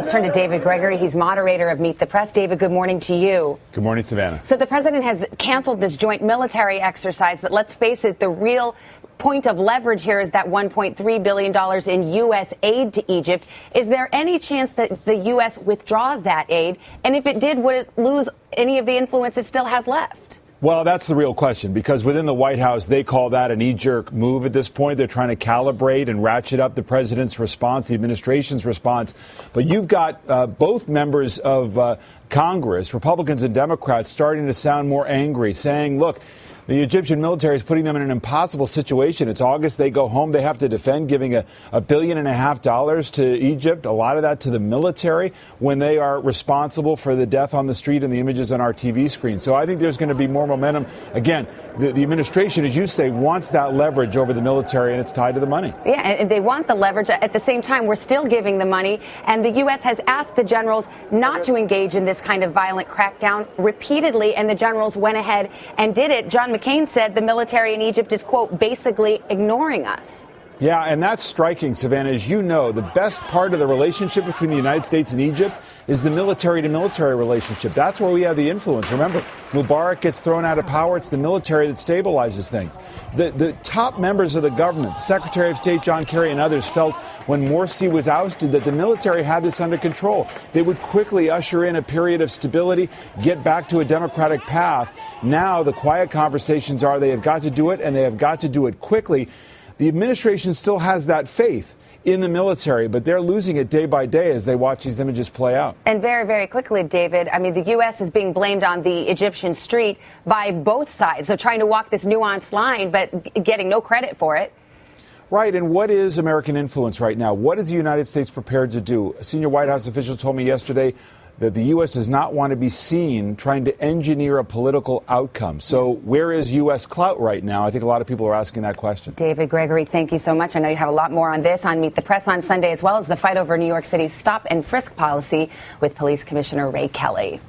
Let's turn to David Gregory. He's moderator of Meet the Press. David, good morning to you. Good morning, Savannah. So the president has canceled this joint military exercise, but let's face it, the real point of leverage here is that $1.3 billion in U.S. aid to Egypt. Is there any chance that the U.S. withdraws that aid? And if it did, would it lose any of the influence it still has left? Well, that's the real question, because within the White House, they call that a knee-jerk move at this point. They're trying to calibrate and ratchet up the president's response, the administration's response. But you've got both members of Congress, Republicans and Democrats, starting to sound more angry, saying, look, the Egyptian military is putting them in an impossible situation. It's August. They go home. They have to defend giving $1.5 billion to Egypt, a lot of that to the military, when they are responsible for the death on the street and the images on our TV screen. So I think there's going to be more momentum. Again, the administration, as you say, wants that leverage over the military, and it's tied to the money. Yeah, and they want the leverage. At the same time, we're still giving the money. And the U.S. has asked the generals not to engage in this kind of violent crackdown repeatedly, and the generals went ahead and did it. John McCain said the military in Egypt is, quote, basically ignoring us. Yeah, and that's striking, Savannah. As you know, the best part of the relationship between the United States and Egypt is the military-to-military relationship. That's where we have the influence. Remember, Mubarak gets thrown out of power. It's the military that stabilizes things. The top members of the government, Secretary of State John Kerry and others, felt when Morsi was ousted that the military had this under control. They would quickly usher in a period of stability, get back to a democratic path. Now the quiet conversations are they have got to do it, and they have got to do it quickly. The administration still has that faith in the military, but they're losing it day by day as they watch these images play out. And very, very quickly, David, I mean, the U.S. is being blamed on the Egyptian street by both sides. So trying to walk this nuanced line, but getting no credit for it. Right. And what is American influence right now? What is the United States prepared to do? A senior White House official told me yesterday that the U.S. does not want to be seen trying to engineer a political outcome. So where is U.S. clout right now? I think a lot of people are asking that question. David Gregory, thank you so much. I know you have a lot more on this on Meet the Press on Sunday, as well as the fight over New York City's stop and frisk policy with Police Commissioner Ray Kelly.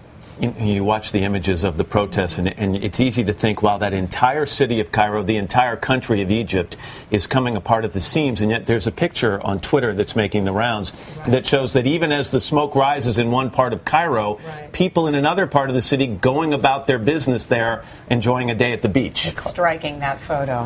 You watch the images of the protests, and it's easy to think, wow, that entire city of Cairo, the entire country of Egypt, is coming apart at the seams. And yet there's a picture on Twitter that's making the rounds that shows that even as the smoke rises in one part of Cairo, people in another part of the city going about their business there, enjoying a day at the beach. It's striking, that photo.